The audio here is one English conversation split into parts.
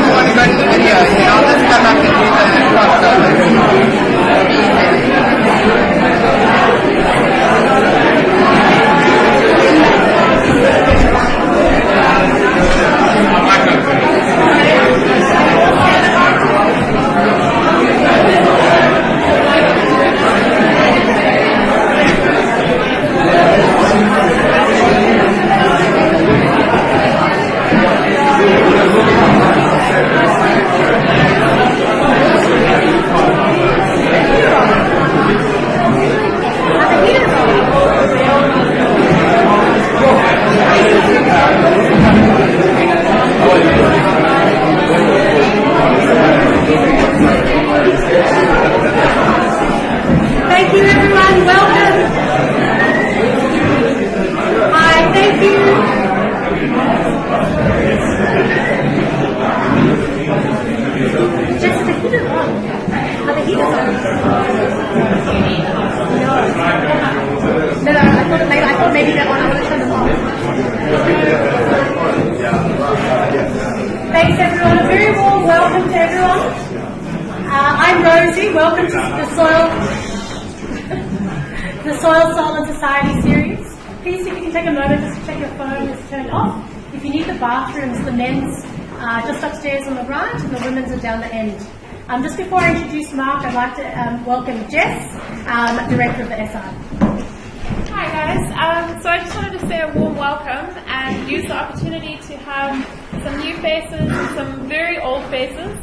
want to go to the videos, and I'll just come up and do the crossovers. Thanks everyone. A very warm welcome to everyone. I'm Rosie. Welcome to the Soil, Soul and Society series. Please, if you can take a moment just to check your phone is turned off. If you need the bathrooms, the men's just upstairs on the right and the women's are down the end. Just before I introduce Mark, I'd like to welcome Jess, Director of the SI. Hi guys, so I just wanted to say a warm welcome and use the opportunity to have some new faces and some very old faces.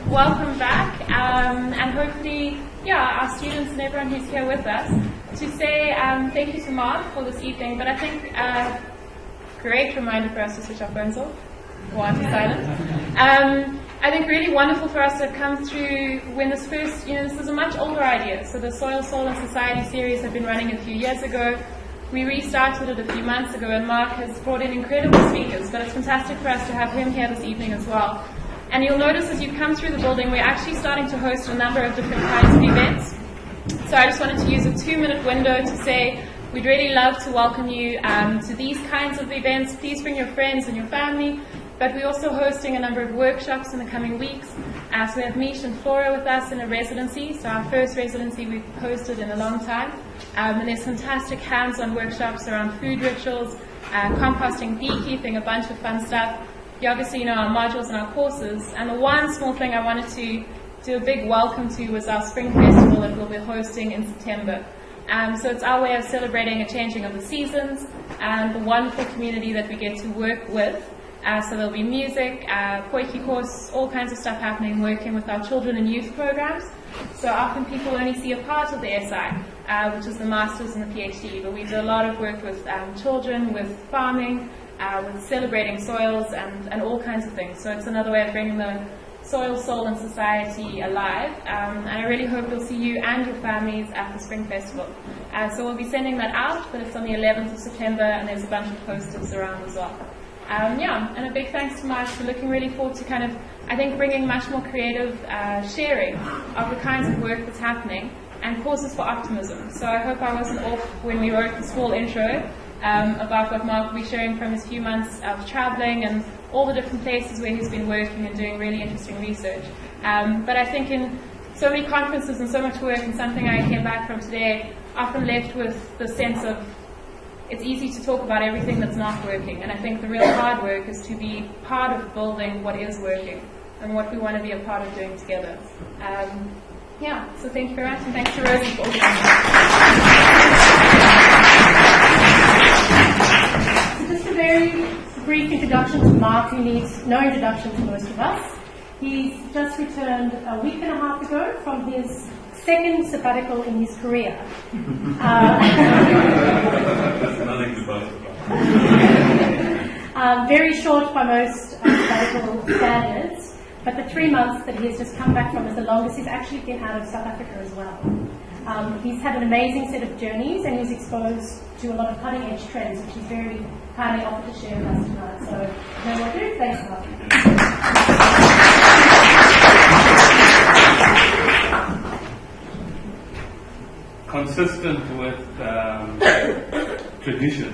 Welcome back, and hopefully, our students and everyone who's here with us, to say thank you to Mark for this evening, but I think great reminder for us to switch our phones off, or onto silent. I think really wonderful for us to have come through when this first, this is a much older idea. So the Soil, Soul and Society series had been running a few years ago. We restarted it a few months ago, and Mark has brought in incredible speakers, but it's fantastic for us to have him here this evening as well. And you'll notice as you come through the building, we're actually starting to host a number of different kinds of events. So I just wanted to use a 2-minute window to say we'd really love to welcome you to these kinds of events. Please bring your friends and your family. But we're also hosting a number of workshops in the coming weeks. So we have Mish and Flora with us in a residency. So our first residency we've hosted in a long time. And there's fantastic hands-on workshops around food rituals, composting, beekeeping, a bunch of fun stuff. You obviously know our modules and our courses. And the one small thing I wanted to do a big welcome to was our spring festival that we'll be hosting in September. So it's our way of celebrating a changing of the seasons and the wonderful community that we get to work with. So there'll be music, poetry course, all kinds of stuff happening, working with our children and youth programs. So often people only see a part of the SI, which is the Masters and the PhD, but we do a lot of work with children, with farming, with celebrating soils and all kinds of things. So it's another way of bringing the Soil, Soul and Society alive. And I really hope we'll see you and your families at the Spring Festival. So we'll be sending that out, but it's on the 11th of September, and there's a bunch of posters around as well. And a big thanks to Mark for looking really forward to kind of, I think, bringing much more creative sharing of the kinds of work that's happening and causes for optimism. So I hope I wasn't off when we wrote the small intro about what Mark will be sharing from his few months of traveling and all the different places where he's been working and doing really interesting research. But I think in so many conferences and so much work, and something I came back from today, often left with the sense of it's easy to talk about everything that's not working, and I think the real hard work is to be part of building what is working and what we want to be a part of doing together. So thank you very much, and thanks to Rosie for organizing. So just a very brief introduction to Mark, who needs no introduction to most of us. He's just returned a week and a half ago from his second sabbatical in his career. That's nothing to boast about. Very short by most sabbatical standards, but the 3 months that he has just come back from is the longest he's actually been out of South Africa as well. He's had an amazing set of journeys, and he's exposed to a lot of cutting-edge trends, which he's very kindly offered to share with us tonight. So, no more ado, thanks, Mark. Consistent with tradition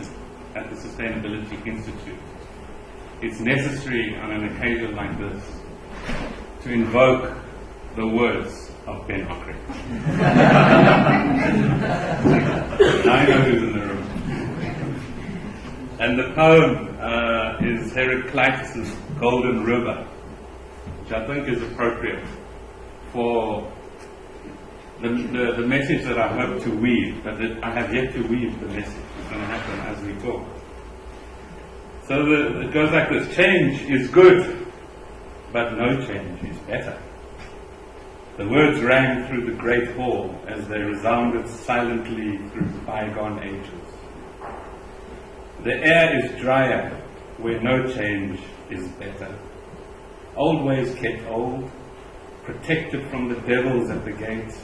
at the Sustainability Institute, it's necessary on an occasion like this to invoke the words of Ben Okri. I know who's in the room. And the poem is Heraclitus' Golden River, which I think is appropriate for the message that I hope to weave, but that I have yet to weave the message. It's going to happen as we talk. So it goes like this: change is good, but no change is better. The words rang through the great hall as they resounded silently through bygone ages. The air is drier where no change is better. Old ways kept old, protected from the devils at the gate,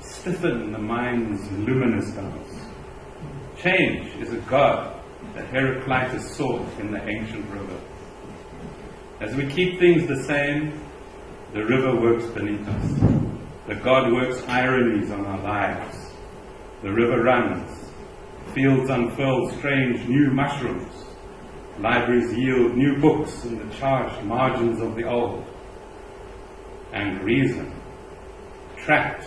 stiffen the mind's luminous dance. Change is a god that Heraclitus sought in the ancient river. As we keep things the same, the river works beneath us. The god works ironies on our lives. The river runs. Fields unfurl strange new mushrooms. Libraries yield new books in the charged margins of the old. And reason, trapped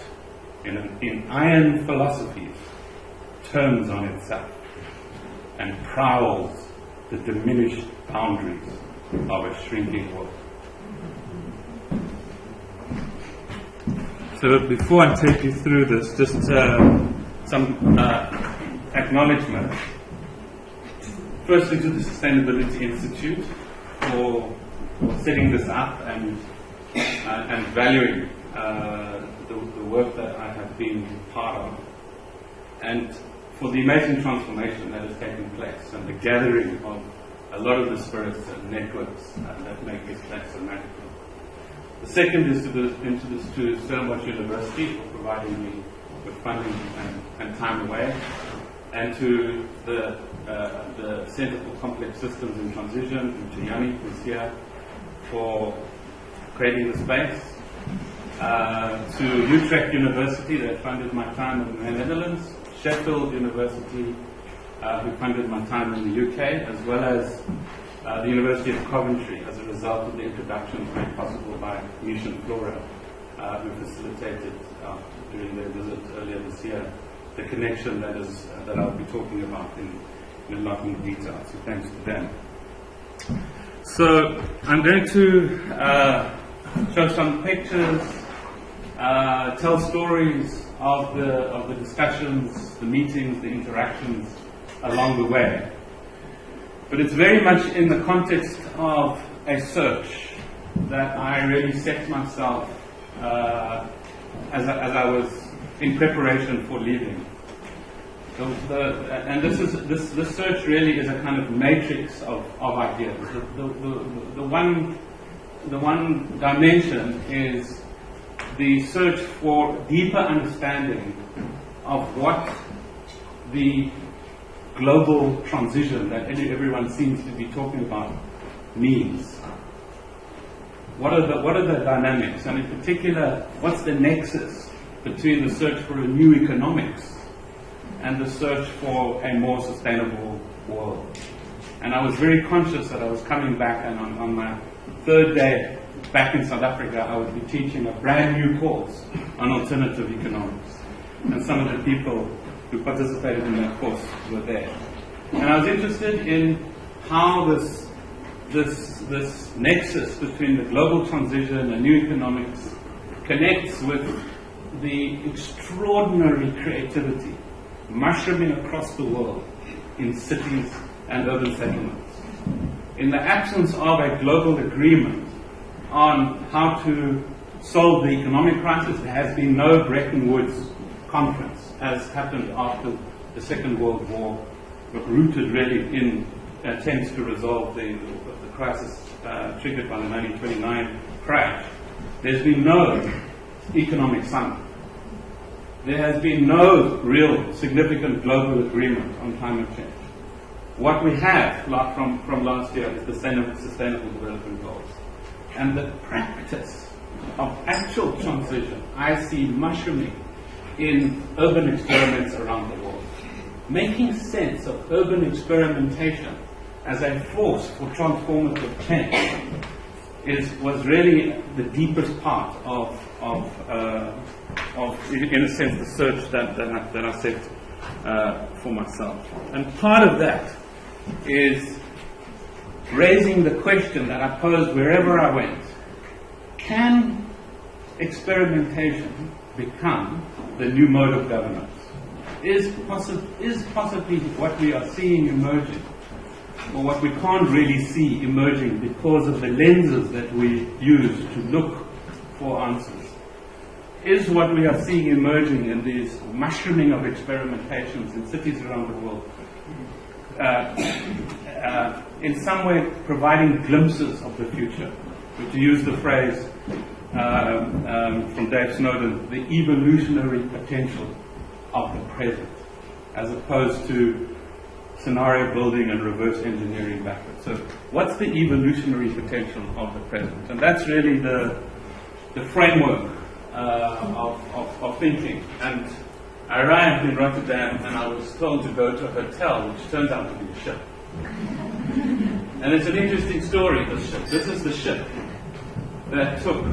in iron philosophies, turns on itself and prowls the diminished boundaries of a shrinking world. So before I take you through this, just some acknowledgement. Firstly to the Sustainability Institute for setting this up and valuing the work that I have been part of, and for the amazing transformation that has taken place and the gathering of a lot of the spirits and networks that make this place so magical. The second is to Stellenbosch University for providing me with funding and time away, and to the Centre for Complex Systems in Transition, to Yanni, who's here, for creating the space, to Utrecht University, that funded my time in the Netherlands, Sheffield University, who funded my time in the UK, as well as the University of Coventry, as a result of the introductions made possible by Mish and Flora, who facilitated during their visit earlier this year the connection that I'll be talking about in a lot more detail. So thanks to them. So I'm going to show some pictures, tell stories of the discussions, the meetings, the interactions along the way. But it's very much in the context of a search that I really set myself as I was in preparation for leaving. And this search really is a kind of matrix of ideas. The one dimension is the search for deeper understanding of what the global transition that everyone seems to be talking about means. What are the dynamics, and in particular, what's the nexus between the search for a new economics and the search for a more sustainable world? And I was very conscious that I was coming back, and on my third day back in South Africa, I would be teaching a brand new course on alternative economics. And some of the people who participated in that course were there. And I was interested in how this nexus between the global transition and new economics connects with the extraordinary creativity mushrooming across the world in cities and urban settlements. In the absence of a global agreement on how to solve the economic crisis, there has been no Bretton Woods conference, as happened after the Second World War, but rooted really in attempts to resolve the crisis triggered by the 1929 crash. There's been no economic summit. There has been no real significant global agreement on climate change. What we have from last year is the Sustainable Development Goals. And the practice of actual transition I see mushrooming in urban experiments around the world. Making sense of urban experimentation as a force for transformative change was really the deepest part of in a sense, the search that I set for myself. And part of that is raising the question that I posed wherever I went: can experimentation become the new mode of governance? Is possibly what we are seeing emerging, or what we can't really see emerging because of the lenses that we use to look for answers, is what we are seeing emerging in these mushrooming of experimentations in cities around the world, in some way providing glimpses of the future. But to use the phrase from Dave Snowden, the evolutionary potential of the present, as opposed to scenario building and reverse engineering backwards. So what's the evolutionary potential of the present? And that's really the framework of thinking. And I arrived in Rotterdam and I was told to go to a hotel, which turns out to be a ship. And it's an interesting story, this ship. This is the ship that took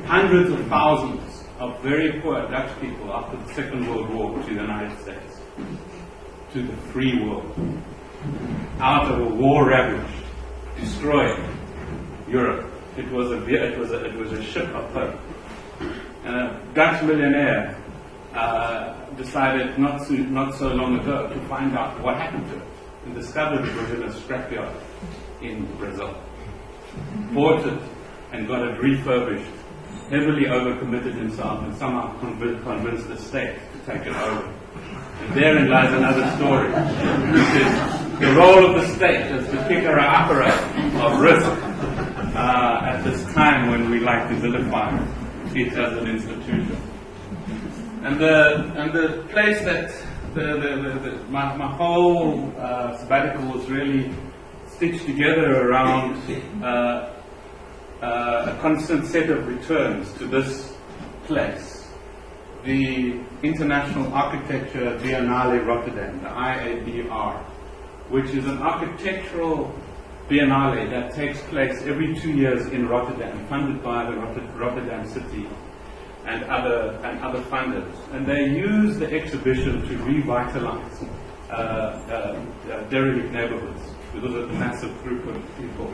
hundreds of thousands of very poor Dutch people after the Second World War to the United States, to the free world, out of a war-ravaged, destroyed Europe. It was a ship of hope. And a Dutch millionaire decided not so long ago to find out what happened to it, and discovered it was in a scrapyard in Brazil. Bought it and got it refurbished, heavily overcommitted himself, and somehow convinced the state to take it over. And therein lies another story, which is the role of the state as the kicker-upper of risk at this time when we like to vilify it as an institution. And the place that my whole sabbatical was really stitched together around a constant set of returns to this place, the International Architecture Biennale Rotterdam, the IABR, which is an architectural biennale that takes place every 2 years in Rotterdam, funded by the Rotterdam City and other funders. And they use the exhibition to revitalize derelict neighborhoods because of the massive throughput of people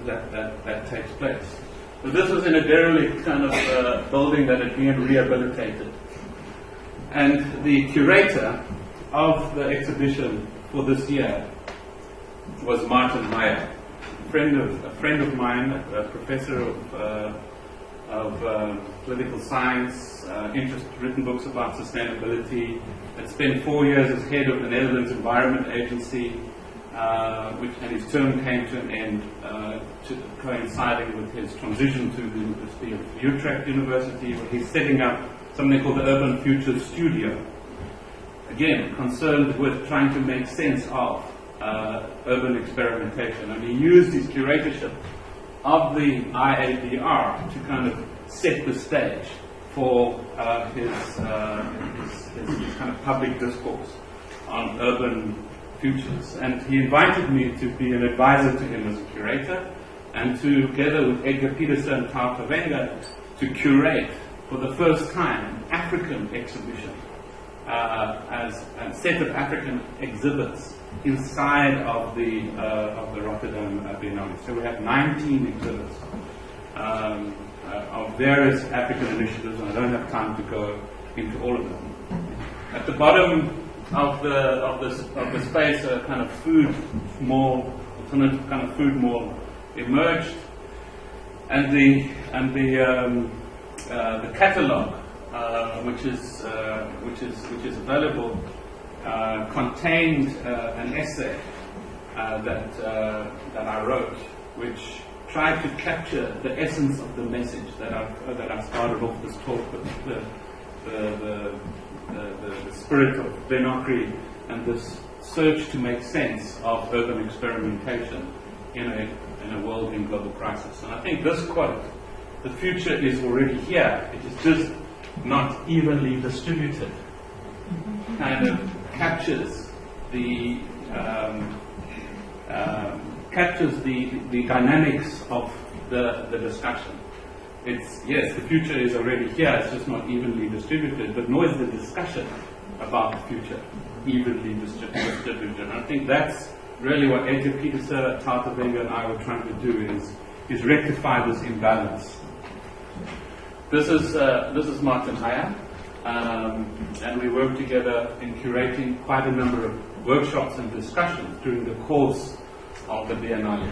that takes place. So this was in a derelict kind of building that had been rehabilitated. And the curator of the exhibition for this year was Martin Meyer, a friend of mine, a professor of political science, written books about sustainability, had spent 4 years as head of the Netherlands Environment Agency, and his term came to an end, coinciding with his transition to the University of Utrecht University, where he's setting up something called the Urban Future Studio. Again, concerned with trying to make sense of urban experimentation. And he used his curatorship of the IABR to kind of set the stage for his kind of public discourse on urban futures. And he invited me to be an advisor to him as a curator, and together with Edgar Peterson and Tao Kavenga to curate for the first time an African exhibition, as a set of African exhibits inside of the Rotterdam Biennale. So we have 19 exhibits of various African initiatives, and I don't have time to go into all of them. At the bottom of the space, a kind of food mall, alternative kind of food mall, emerged, and the catalogue, which is available, contained an essay that I wrote, which tried to capture the essence of the message that I started off this talk with, the spirit of Benokri and this search to make sense of urban experimentation in a world in global crisis. And I think this quote, "The future is already here, it is just not evenly distributed," kind of captures the captures the dynamics of the discussion. It's, yes, the future is already here, it's just not evenly distributed, but nor is the discussion about the future evenly distributed. And I think that's really what Edgar Peterson, Tata Wenger and I were trying to do, is rectify this imbalance. This is Martin Heyer, and we worked together in curating quite a number of workshops and discussions during the course of the Biennale.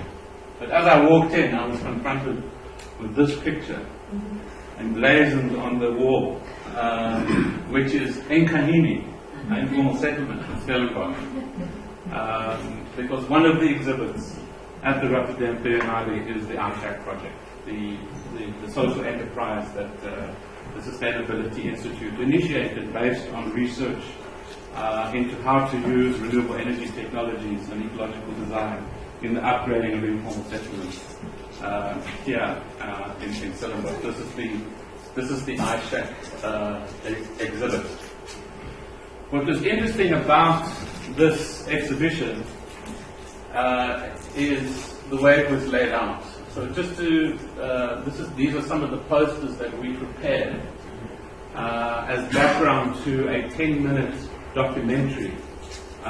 But as I walked in, I was confronted with this picture emblazoned on the wall, which is Nkahini, an informal settlement in Stellenbosch. Because one of the exhibits at the Rotterdam Biennale is the ISHAC project, the social enterprise that the Sustainability Institute initiated based on research into how to use renewable energy technologies and ecological design in the upgrading of informal settlements here in Stellenbosch. This is the ISHAC exhibit. What was interesting about this exhibition is the way it was laid out. So just to, these are some of the posters that we prepared as background to a 10-minute documentary,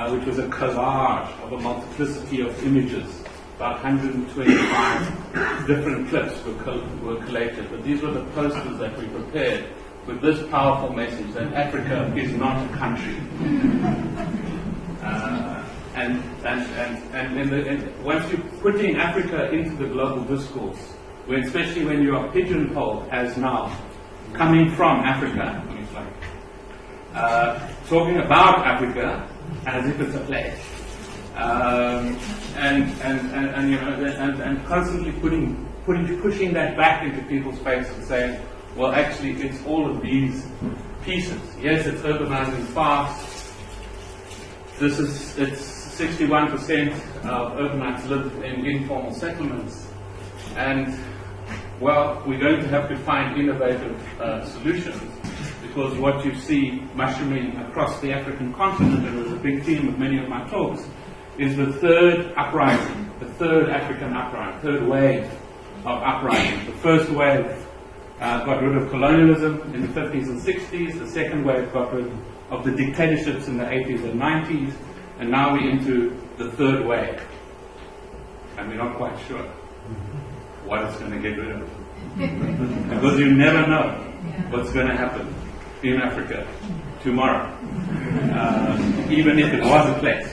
which was a collage of a multiplicity of images. About 125 different clips were collated. But these were the posters that we prepared with this powerful message that Africa is not a country. And once you're putting Africa into the global discourse, especially when you are pigeonholed as now, coming from Africa, it's like talking about Africa as if it's a place, and constantly pushing that back into people's face and saying, well, actually, it's all of these pieces. Yes, it's urbanizing fast. It's 61% of urbanites live in informal settlements, and well, we're going to have to find innovative solutions, because what you see mushrooming across the African continent, and it was a big theme of many of my talks, is the third uprising, the third African uprising, third wave of uprising. The first wave got rid of colonialism in the 50s and 60s. The second wave got rid of the dictatorships in the 80s and 90s. And now we're into the third wave. And we're not quite sure what it's going to get rid of. Because you never know what's going to happen in Africa tomorrow, even if it was a place.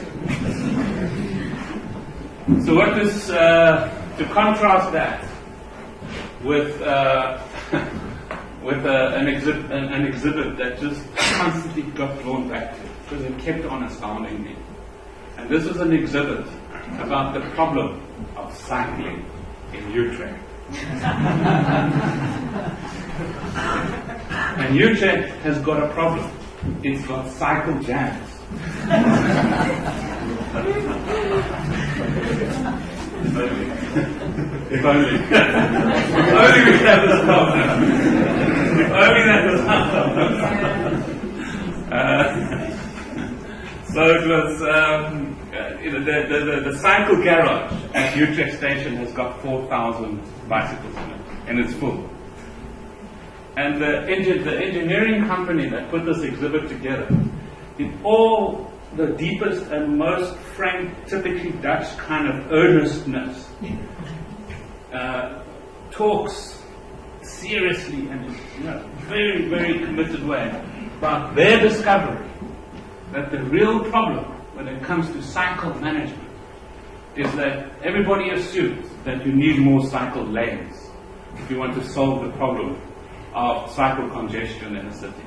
So what is, to contrast that with an exhibit that just constantly got drawn back to, because it kept on astounding me. And this is an exhibit about the problem of cycling in Utrecht. And Utrecht has got a problem. It's got cycle jams. If only we had this problem. If only that was our so it was, the cycle garage at Utrecht Station has got 4,000 bicycles in it, and it's full. And the engineering company that put this exhibit together, in all the deepest and most frank, typically Dutch kind of earnestness, talks seriously and in a very, very committed way about their discovery that the real problem when it comes to cycle management is that everybody assumes that you need more cycle lanes if you want to solve the problem of cycle congestion in a city.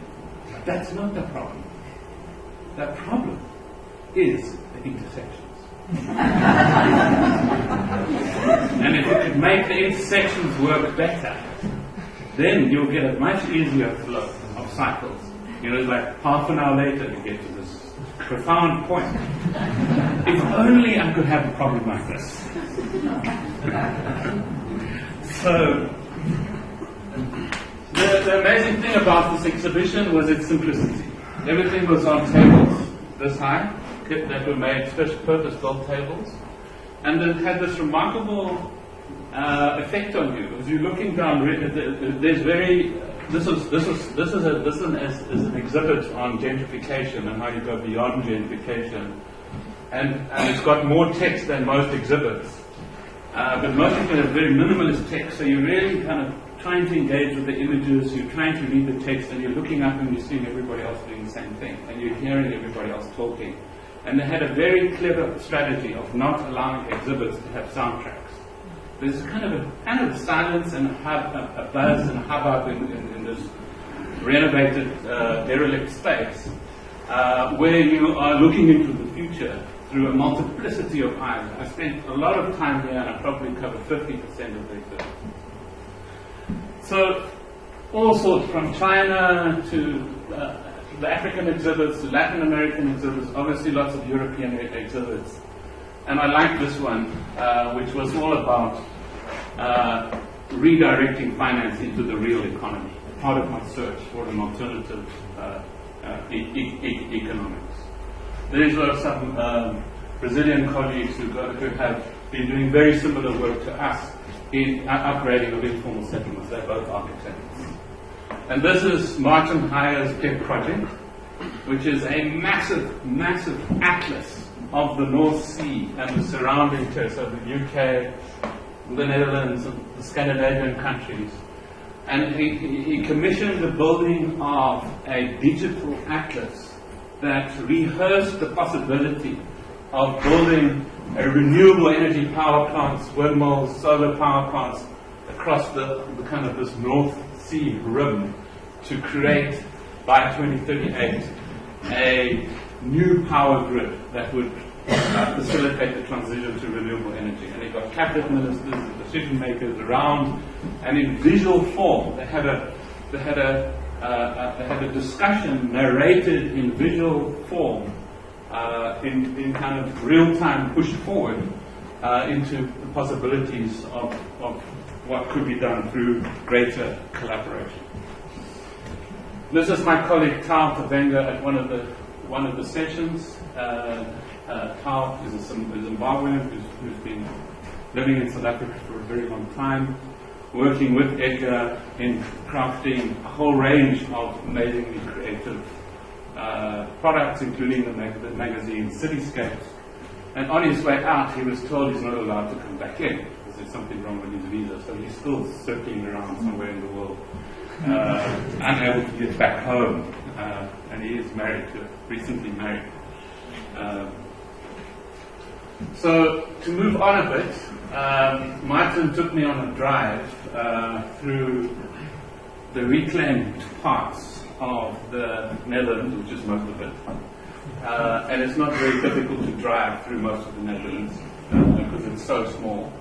But that's not the problem. The problem is the intersections. And if you could make the intersections work better, then you'll get a much easier flow of cycles. You know, like half an hour later you get to this profound point. If only I could have a problem like this. So, the amazing thing about this exhibition was its simplicity. Everything was on tables this high, that were made special purpose built tables. and it had this remarkable effect on you. As you're looking down, there's very this is an exhibit on gentrification and how you go beyond gentrification, and it's got more text than most exhibits, but most of it has very minimalist text. So you're really kind of trying to engage with the images. You're trying to read the text, and you're looking up and you're seeing everybody else doing the same thing, and you're hearing everybody else talking. And they had a very clever strategy of not allowing exhibits to have soundtracks. There's kind of silence and a buzz and a hubbub in this renovated, derelict space, where you are looking into the future through a multiplicity of eyes. I spent a lot of time here, and I probably covered 50% of the exhibit. So, all sorts, from China to the African exhibits, to Latin American exhibits, obviously lots of European exhibits. And I like this one, which was all about redirecting finance into the real economy, part of my search for an alternative economics. There are some Brazilian colleagues who have been doing very similar work to us in upgrading of informal settlements. They're both architects. And this is Martin Heyer's PEP project, which is a massive, massive atlas of the North Sea and the surrounding coast of the UK, the Netherlands, and the Scandinavian countries. And he commissioned the building of a digital atlas that rehearsed the possibility of building a renewable energy power plants, windmills, solar power plants across the kind of this North Sea rim to create by 2038 a new power grid that would facilitate the transition to renewable energy. And he got cabinet ministers and decision makers around, and in visual form they had a discussion narrated in visual form, in kind of real time, pushed forward into the possibilities of what could be done through greater collaboration. This is my colleague Tao Tavenga at one of the sessions. Tao is a Zimbabwean who's been living in South Africa for a very long time, working with Edgar in crafting a whole range of amazingly creative products, including the magazine Cityscapes. And on his way out, he was told he's not allowed to come back in because there's something wrong with his visa. So he's still circling around somewhere in the world, unable to get back home. And he is married, recently married. So to move on a bit, Martin took me on a drive through the reclaimed parts of the Netherlands, which is most of it. And it's not very difficult to drive through most of the Netherlands because it's so small.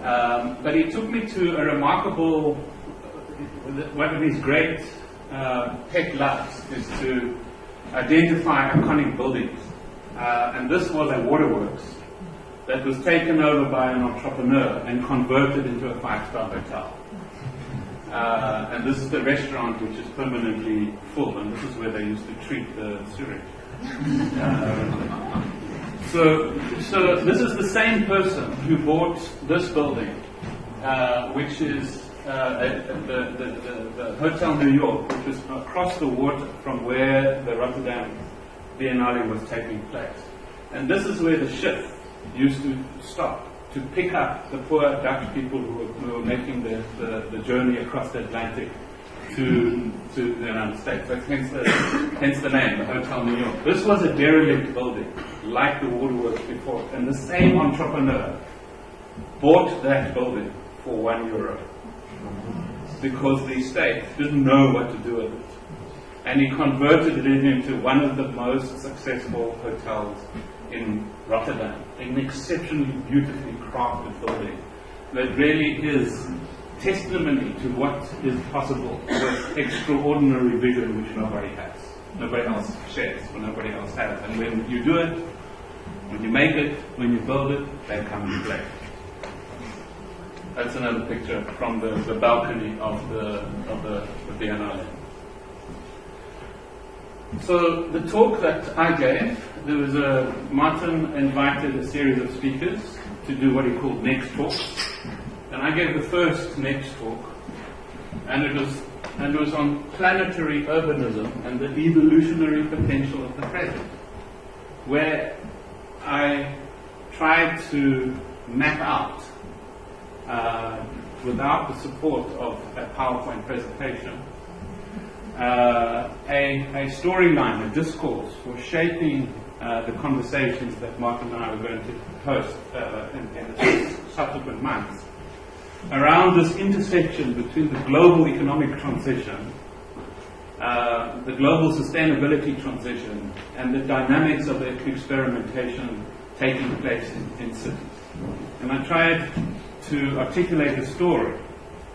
But he took me to a remarkable, one of his great pet loves is to identify iconic buildings. And this was a waterworks that was taken over by an entrepreneur and converted into a 5-star hotel. And this is the restaurant, which is permanently full, and this is where they used to treat the sewage. So this is the same person who bought this building, which is the Hotel New York, which was across the water from where the Rotterdam Biennale was taking place. And this is where the ship used to stop to pick up the poor Dutch people who were making the journey across the Atlantic to the United States. So hence the name, the Hotel New York. This was a derelict building, like the waterworks before, and the same entrepreneur bought that building for €1 because the state didn't know what to do with it. And he converted it into one of the most successful hotels in Rotterdam, an exceptionally beautifully crafted building that really is testimony to what is possible with extraordinary vision which nobody has. Nobody else shares, or nobody else has. And when you do it, when you make it, when you build it, they come and play. That's another picture from the balcony of the Biennale. So the talk that I gave, Martin invited a series of speakers to do what he called next talks. And I gave the first next talk, and it was on planetary urbanism and the evolutionary potential of the present, where I tried to map out, without the support of a PowerPoint presentation, a storyline, a discourse for shaping the conversations that Mark and I were going to host in the subsequent months around this intersection between the global economic transition, the global sustainability transition, and the dynamics of the experimentation taking place in cities. And I tried to articulate a story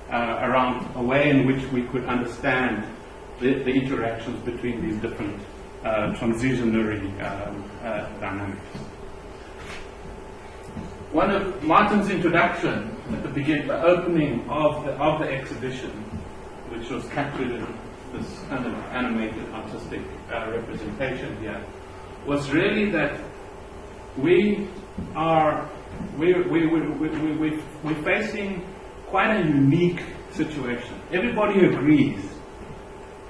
around a way in which we could understand the interactions between these different transitionary dynamics. One of Martin's introduction at the beginning, the opening of the exhibition, which was captured in this kind of animated artistic representation here, was really that we're facing quite a unique situation. Everybody agrees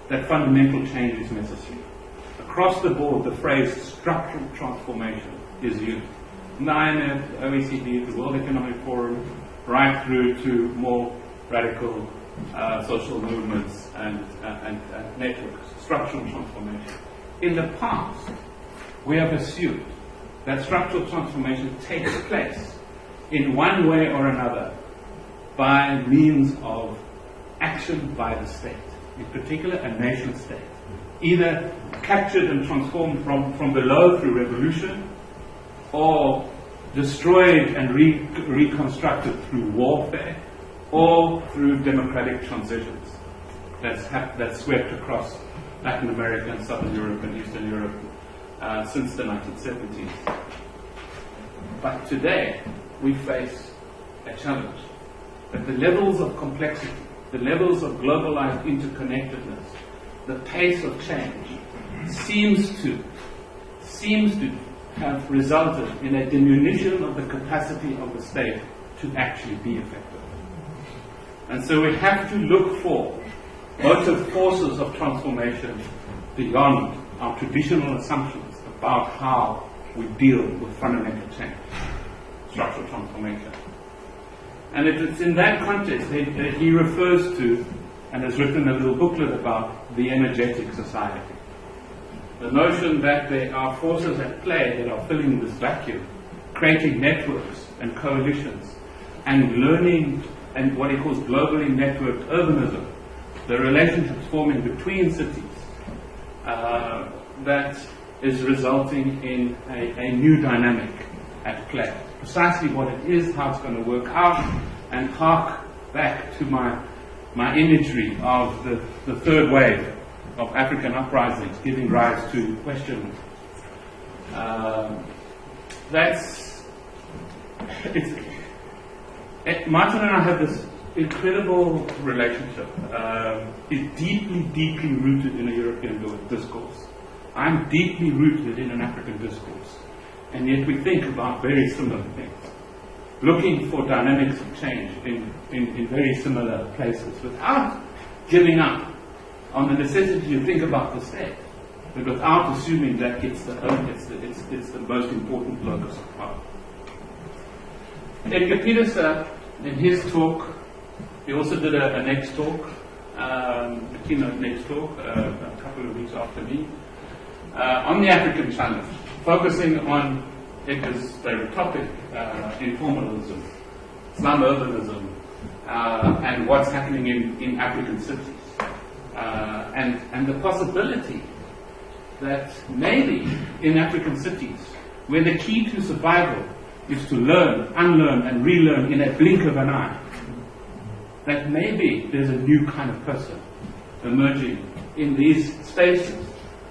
that fundamental change is necessary. Across the board, the phrase structural transformation is used. The IMF, the OECD, the World Economic Forum, right through to more radical social movements and networks. Structural transformation. In the past, we have assumed that structural transformation takes place in one way or another by means of action by the state, in particular a nation state, either captured and transformed from below through revolution, or destroyed and reconstructed through warfare, or through democratic transitions that swept across Latin America and Southern Europe and Eastern Europe since the 1970s. But today, we face a challenge that the levels of complexity, the levels of globalized interconnectedness, the pace of change seems to have resulted in a diminution of the capacity of the state to actually be effective. And so we have to look for motive forces of transformation beyond our traditional assumptions about how we deal with fundamental change, structural transformation. And it's in that context that he refers to, and has written a little booklet about, the energetic society. The notion that there are forces at play that are filling this vacuum, creating networks and coalitions, and learning, and what he calls globally networked urbanism, the relationships forming between cities, that is resulting in a new dynamic at play. Precisely what it is, how it's going to work out, and hark back to my imagery of the third wave of African uprisings giving rise to questions. Martin and I have this incredible relationship. It's deeply, deeply rooted in a European discourse. I'm deeply rooted in an African discourse. And yet we think about very similar things, looking for dynamics of change in very similar places without giving up on the necessity to think about the state, but without assuming that it's the most important locus of power. Edgar Peterson, in his talk, he also did a next talk, a keynote next talk, a couple of weeks after me, on the African challenge, focusing on Edgar's favorite topic, informalism, slum urbanism, and what's happening in African cities. And the possibility that maybe in African cities, where the key to survival is to learn, unlearn, and relearn in a blink of an eye, that maybe there's a new kind of person emerging in these spaces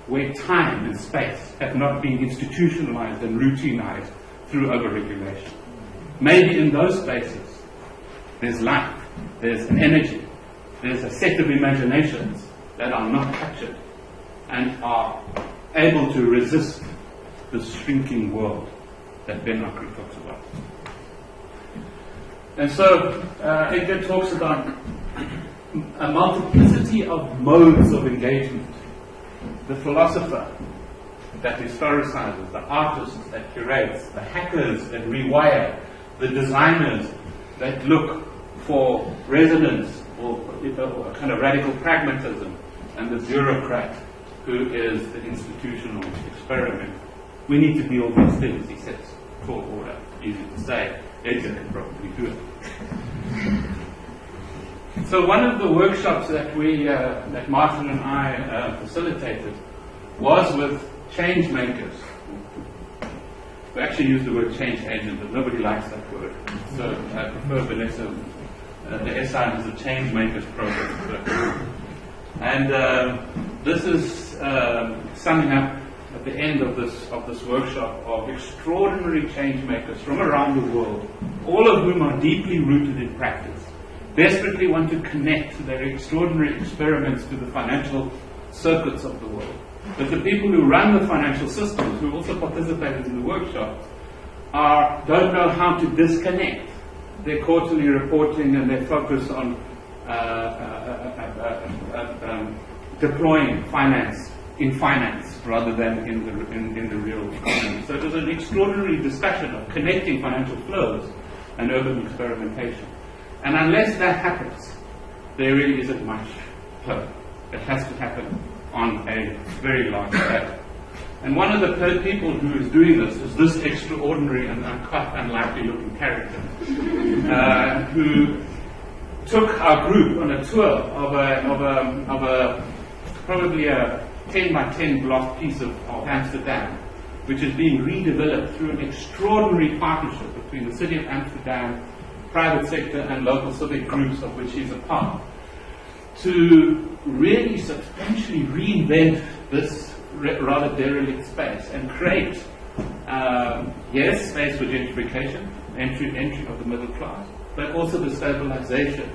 where time and space have not been institutionalized and routinized through overregulation. Maybe in those spaces there's life, there's an energy, there's a set of imaginations that are not captured and are able to resist the shrinking world that Ben Akri talks about. And so Edgar talks about a multiplicity of modes of engagement. The philosopher that historicizes, the artist that curates, the hackers that rewire, the designers that look for resonance or a kind of radical pragmatism, and the bureaucrat who is the institutional experiment. We need to be all these things, he says. Tall order, easy to say. Edgar can probably do it. So one of the workshops that that Martin and I facilitated was with change makers. We actually use the word change agent, but nobody likes that word. So I prefer Vanessa, the SI as a change makers program. And this is summing up at the end of this workshop of extraordinary change makers from around the world, all of whom are deeply rooted in practice, desperately want to connect their extraordinary experiments to the financial circuits of the world. But the people who run the financial systems, who also participated in the workshop, don't know how to disconnect their quarterly reporting and their focus on deploying finance in finance rather than in the real economy. So it was an extraordinary discussion of connecting financial flows and urban experimentation. And unless that happens, there really isn't much hope. It has to happen on a very large scale. And one of the people who is doing this is this extraordinary and quite unlikely looking character who took our group on a tour of a probably a 10 by 10 block piece of Amsterdam, which is being redeveloped through an extraordinary partnership between the city of Amsterdam, private sector and local civic groups of which he's a part, to really substantially reinvent this rather derelict space and create, yes, space for gentrification, entry of the middle class, but also the stabilization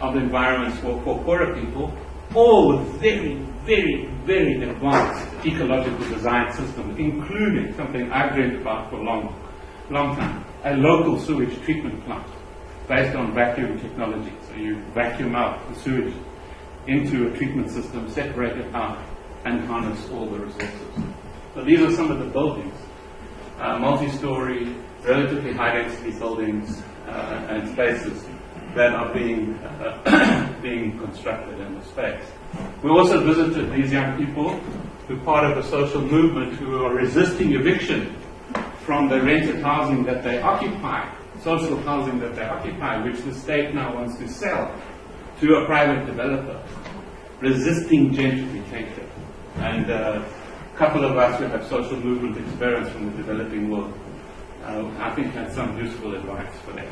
of environments for poorer people, all with very, very, very advanced ecological design systems, including something I've dreamed about for a long time, a local sewage treatment plant based on vacuum technology. So you vacuum out the sewage into a treatment system, separate it out, and harness all the resources. So these are some of the buildings, multi-story, relatively high-density buildings and spaces that are being constructed in the space. We also visited these young people who are part of a social movement who are resisting eviction from the rented housing that they occupy, social housing that they occupy, which the state now wants to sell to a private developer, resisting gentrification. And a couple of us who have social movement experience from the developing world, I think had some useful advice for that.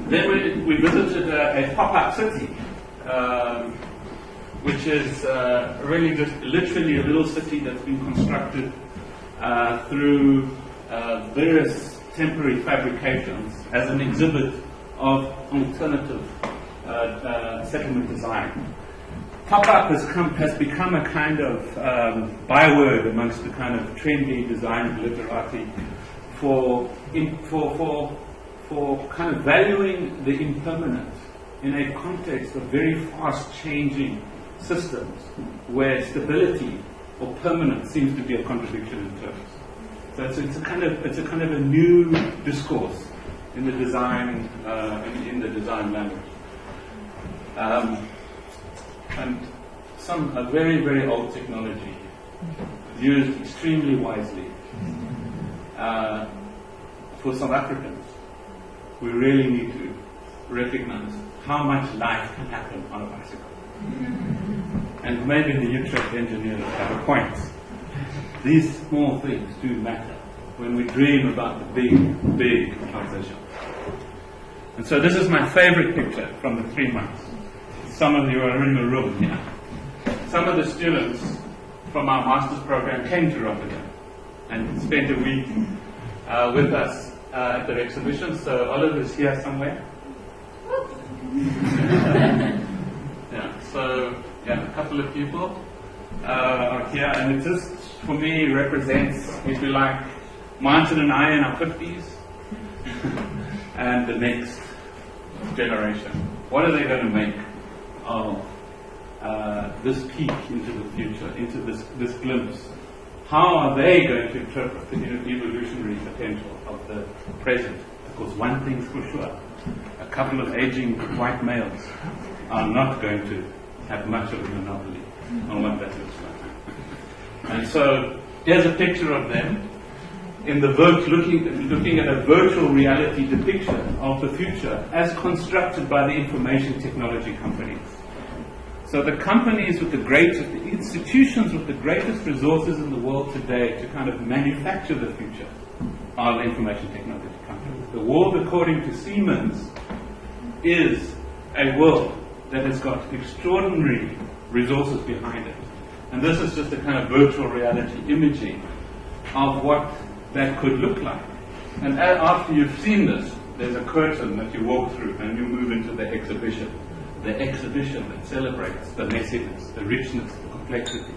Then we visited a pop-up city, which is really just literally a little city that's been constructed through various temporary fabrications as an exhibit of alternative settlement design. Pop-up has become a kind of byword amongst the kind of trendy design literati for kind of valuing the impermanent in a context of very fast-changing systems where stability or permanence seems to be a contradiction in terms. So it's a kind of a new discourse in the design language. And a very, very old technology used extremely wisely. For South Africans, we really need to recognize how much life can happen on a bicycle. And maybe the Utrecht engineers have a point. These small things do matter when we dream about the big, big transition. And so this is my favorite picture from the 3 months. Some of you are in the room here. Some of the students from our master's program came to Rotterdam and spent a week with us at their exhibition. So Oliver's here somewhere. A couple of people are here, and it just, for me, represents, if you like, Martin and I in our 50s, and the next generation. What are they going to make of this peek into the future, into this glimpse? How are they going to interpret the evolutionary potential of the present? Because one thing's for sure, a couple of aging white males are not going to have much of a monopoly on what that looks like. And so here's a picture of them in the looking at a virtual reality depiction of the future as constructed by the information technology companies. So the companies with the institutions with the greatest resources in the world today to kind of manufacture the future are the information technology companies. The world, according to Siemens, is a world that has got extraordinary resources behind it. And this is just a kind of virtual reality imaging of what that could look like. And after you've seen this, there's a curtain that you walk through and you move into the exhibition. The exhibition that celebrates the messiness, the richness, the complexity,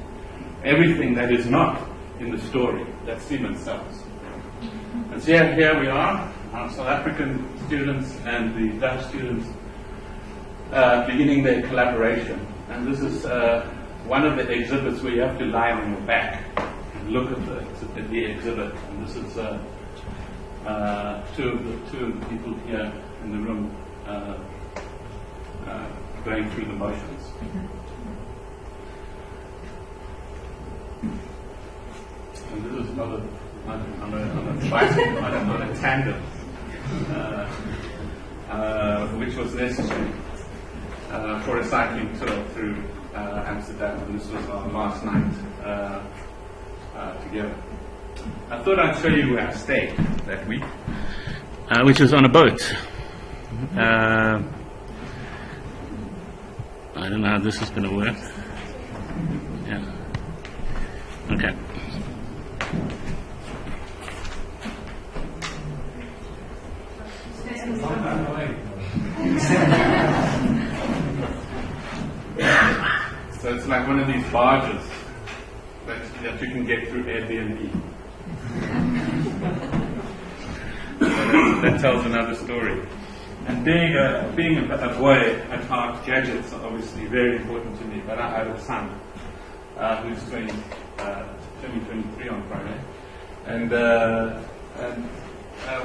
everything that is not in the story that Siemens sells. And so here we are, our South African students and the Dutch students beginning their collaboration. And this is one of the exhibits where you have to lie on your back and look at the exhibit. And this is two of the people here in the room going through the motions. And this is on a bicycle, on a tandem, which was necessary for a cycling tour through Amsterdam. And this was our last night together. I thought I'd show you where I stayed that week, which was on a boat. I don't know how this is going to work. Yeah. Okay. So it's like one of these barges that you can get through Airbnb. So that tells another story. And being a boy at heart, gadgets are obviously very important to me. But I have a son who's turning 23 on Friday, and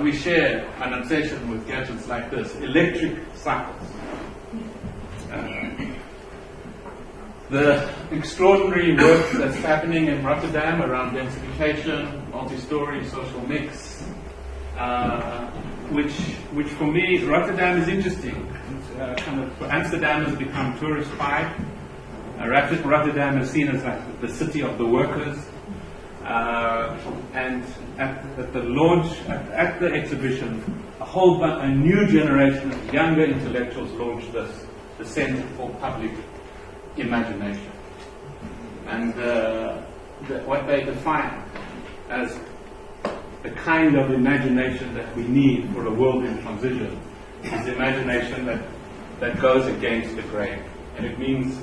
we share an obsession with gadgets like this: electric cycles. The extraordinary work that's happening in Rotterdam around densification, multi-story, social mix, which for me, Rotterdam is interesting. For Amsterdam has become tourist-fied. Rotterdam is seen as like the city of the workers. And at the launch, at the exhibition, a new generation of younger intellectuals launched this, the Center for Public Imagination. And what they define as the kind of imagination that we need for a world in transition is imagination that goes against the grain. And it means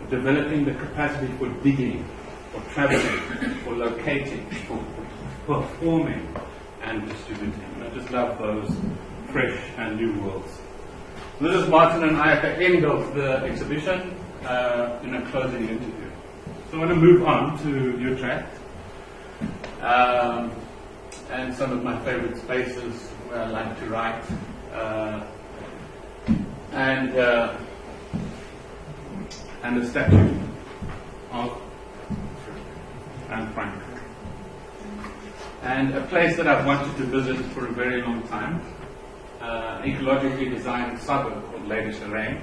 developing the capacity for digging, for traveling, for locating, for performing and distributing. And I just love those fresh and new worlds. So this is Martin and I at the end of the exhibition in a closing interview. So I want to move on to your tract and some of my favorite spaces where I like to write and the statue of Anne Frank. And a place that I've wanted to visit for a very long time, an ecologically designed suburb called Lady Shireen,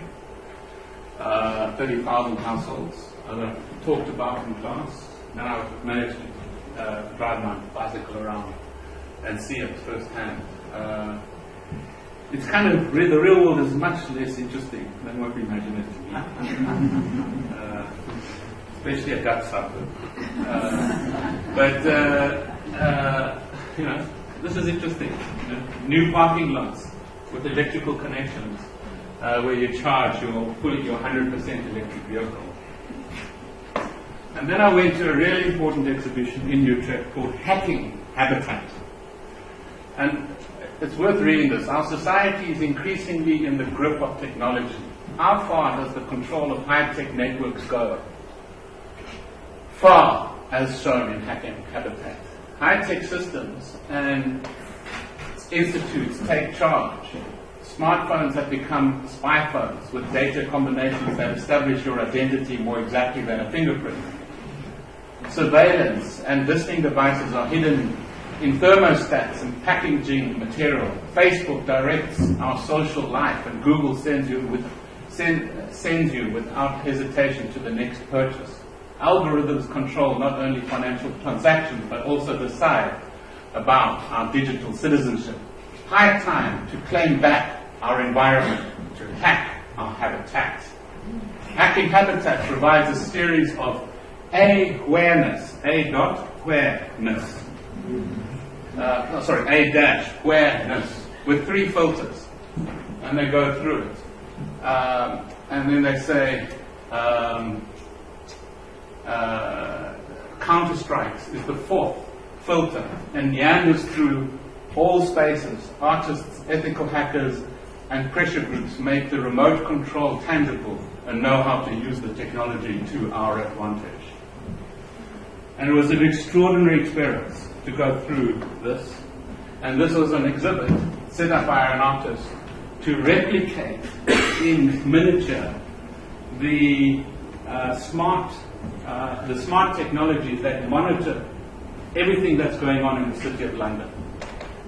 30,000 households. I've talked about in class. Now I've managed to drive my bicycle around and see it firsthand. It's kind of, the real world is much less interesting than what we imagine it to be. Especially a Dutch suburb. This is interesting. New parking lots with electrical connections where you charge your 100% electric vehicle. And then I went to a really important exhibition in Utrecht called Hacking Habitat. And it's worth reading this. Our society is increasingly in the grip of technology. How far does the control of high-tech networks go? Far, as shown in Hacking Habitat. High-tech systems and institutes take charge. Smartphones have become spy phones with data combinations that establish your identity more exactly than a fingerprint. Surveillance and listening devices are hidden in thermostats and packaging material. Facebook directs our social life, and Google sends you without hesitation to the next purchase. Algorithms control not only financial transactions, but also decide about our digital citizenship. High time to claim back our environment, to hack our habitat. Hacking Habitat provides a series of awareness, A-awareness, A-awareness, with 3 filters. And they go through it. And then they say, counter-strikes is the 4th filter, and meanders through all spaces. Artists, ethical hackers, and pressure groups make the remote control tangible and know how to use the technology to our advantage. And it was an extraordinary experience to go through this. And this was an exhibit set up by an artist to replicate in miniature the smart technologies that monitor everything that's going on in the City of London.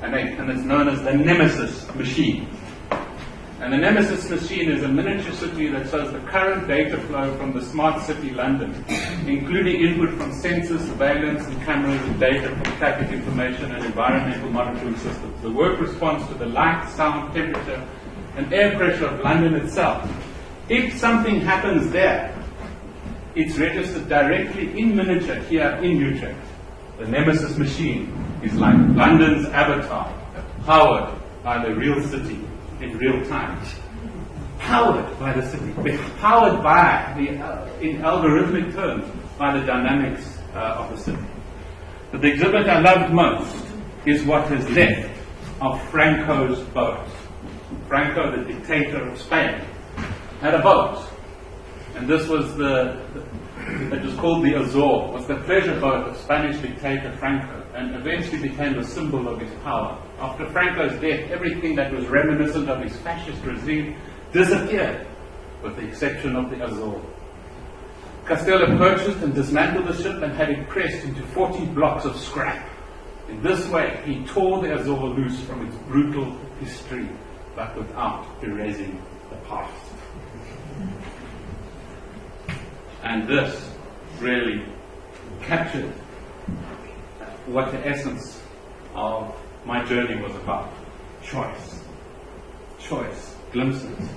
And it's known as the Nemesis machine. And the Nemesis machine is a miniature city that shows the current data flow from the smart city London, including input from sensors, surveillance, and cameras, and data from traffic information and environmental monitoring systems. The work responds to the light, sound, temperature, and air pressure of London itself. If something happens there, it's registered directly in miniature here in Utrecht. The Nemesis machine is like London's avatar, powered by the real city in real time. Powered by the city, powered by, in algorithmic terms, by the dynamics of the city. But the exhibit I loved most is what is left of Franco's boat. Franco, the dictator of Spain, had a boat. And this was it was called the Azor, was the pleasure boat of Spanish dictator Franco, and eventually became a symbol of his power. After Franco's death, everything that was reminiscent of his fascist regime disappeared, with the exception of the Azor. Castello purchased and dismantled the ship and had it pressed into 40 blocks of scrap. In this way, he tore the Azor loose from its brutal history, but without erasing the past. And this really captured what the essence of my journey was about. Choice, glimpses,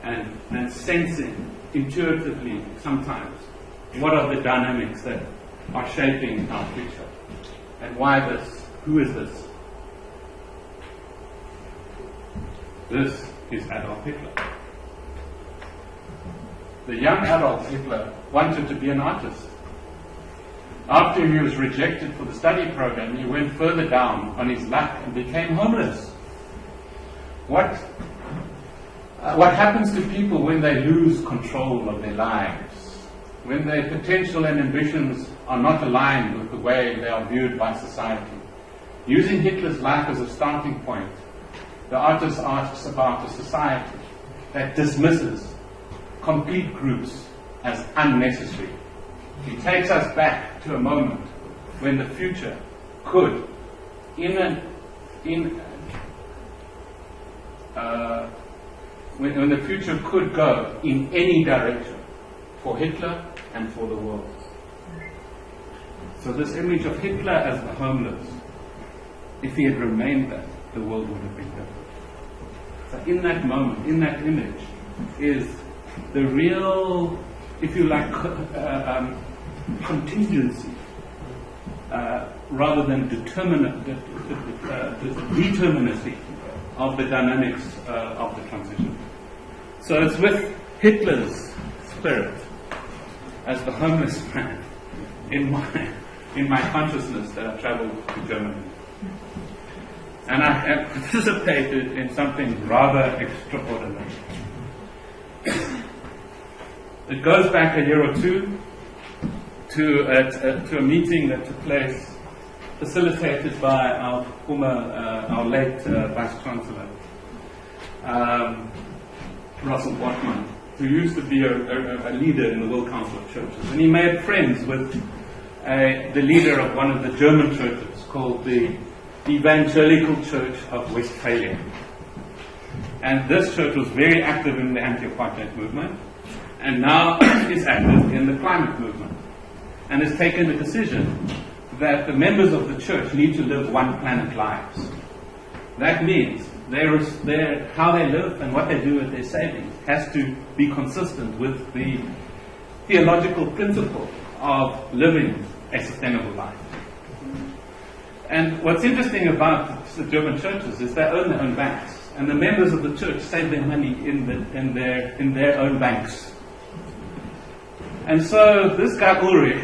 and sensing intuitively sometimes what are the dynamics that are shaping our future. And why this? Who is this? This is Adolf Hitler. The young Adolf Hitler wanted to be an artist. After he was rejected for the study program, he went further down on his luck and became homeless. What happens to people when they lose control of their lives? When their potential and ambitions are not aligned with the way they are viewed by society? Using Hitler's life as a starting point, the artist asks about a society that dismisses complete groups as unnecessary. He takes us back to a moment when the future could, when the future could go in any direction for Hitler and for the world. So this image of Hitler as the homeless, if he had remained there, the world would have been different. So in that moment, in that image, is the real, if you like, contingency, rather than determinacy of the dynamics of the transition. So it's with Hitler's spirit as the homeless man in my consciousness that I traveled to Germany. And I have participated in something rather extraordinary. It goes back a year or two to a meeting that took place, facilitated by our late Vice Chancellor, Russell Botman, who used to be a leader in the World Council of Churches. And he made friends with the leader of one of the German churches called the Evangelical Church of Westphalia. And this church was very active in the anti-apartheid movement, and now is active in the climate movement, and has taken the decision that the members of the church need to live one planet lives. That means how they live and what they do with their savings has to be consistent with the theological principle of living a sustainable life. And what's interesting about the German churches is they own their own banks, and the members of the church save their money in their own banks. And so this guy Ulrich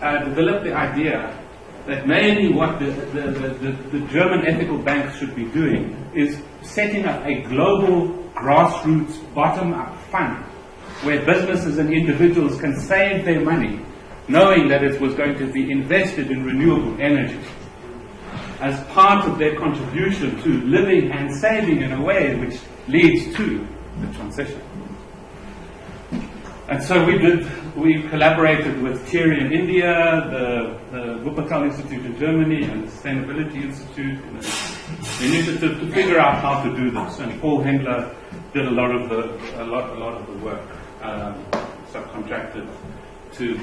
developed the idea that maybe what the German ethical banks should be doing is setting up a global grassroots bottom-up fund where businesses and individuals can save their money knowing that it was going to be invested in renewable energy as part of their contribution to living and saving in a way which leads to the transition. And so we collaborated with Thierry in India, the Wuppertal Institute in Germany, and the Sustainability Institute, and the initiative to figure out how to do this. And Paul Hendler did a lot of the work, subcontracted to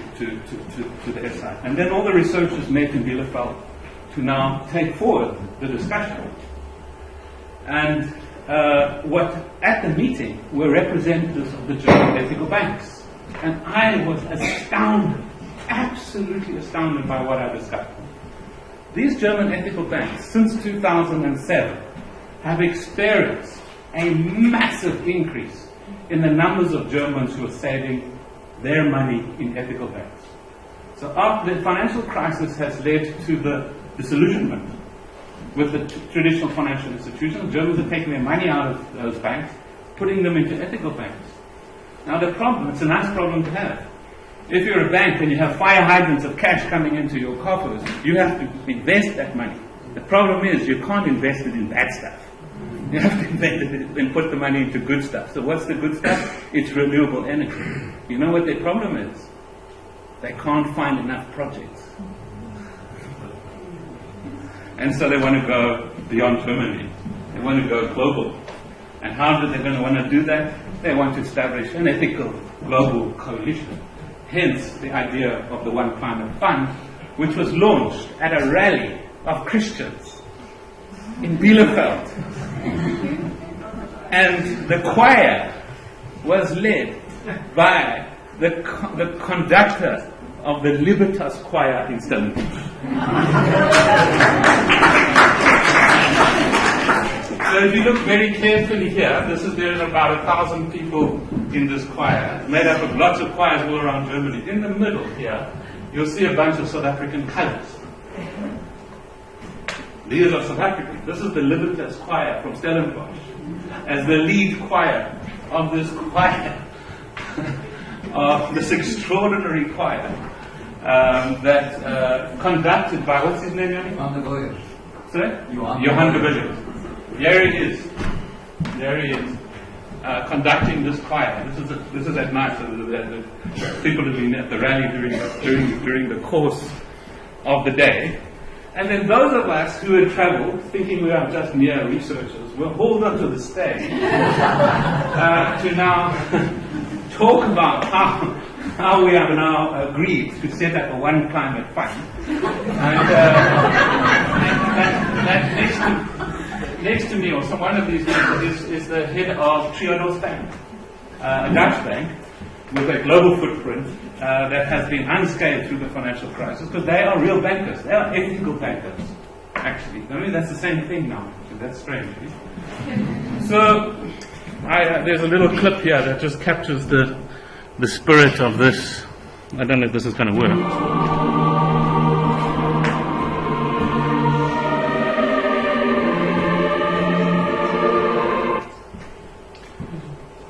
the SI. And then all the researchers met in Bielefeld to now take forward the discussion. And what at the meeting were representatives of the German ethical banks. And I was astounded, absolutely astounded by what I discovered. These German ethical banks, since 2007, have experienced a massive increase in the numbers of Germans who are saving their money in ethical banks. So after the financial crisis has led to the disillusionment with the traditional financial institutions, Germans are taking their money out of those banks, putting them into ethical banks. Now the problem, it's a nice problem to have. If you're a bank and you have fire hydrants of cash coming into your coffers, you have to invest that money. The problem is you can't invest it in bad stuff. You have to invest it and put the money into good stuff. So what's the good stuff? It's renewable energy. You know what their problem is? They can't find enough projects. And so they want to go beyond Germany. They want to go global. And how are they going to want to do that? They want to establish an ethical global coalition. Hence the idea of the One Climate Fund, which was launched at a rally of Christians in Bielefeld. And the choir was led by the conductor of the Libertas choir in Stellenbosch. So if you look very carefully here, there's about 1,000 people in this choir, made up of lots of choirs all around Germany. In the middle here, you'll see a bunch of South African colours. These are South Africans. This is the Libertas choir from Stellenbosch, as the lead choir of this choir, of this extraordinary choir that conducted by, what's his name, Johan? Johan de Villiers. Sorry? Johan de Villiers. There he is. There he is. Conducting this choir. This is at night. So the people have been at the rally during the course of the day. And then those of us who had travelled, thinking we are just mere researchers, were hauled onto the stage to now talk about how we have now agreed to set up a One Climate Fund. And next to me, or one of these people, is the head of Triodos Bank, a Dutch bank with a global footprint that has been unscathed through the financial crisis, because they are real bankers. They are ethical bankers, actually. I mean, that's the same thing now. So that's strange. So there's a little clip here that just captures the spirit of this I don't know if this is going to work.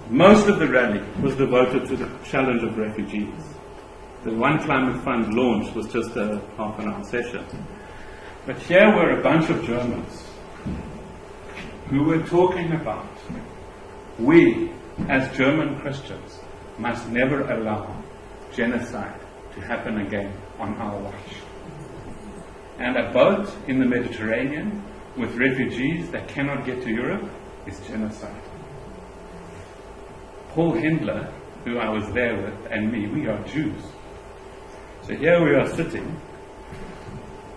Most of the rally was devoted to the challenge of refugees. The One Climate Fund launch was just a half-an-hour session. But here were a bunch of Germans who were talking about we, as German Christians, must never allow genocide to happen again on our watch. And a boat in the Mediterranean with refugees that cannot get to Europe is genocide. Paul Hindler, who I was there with, and me, we are Jews. So here we are sitting.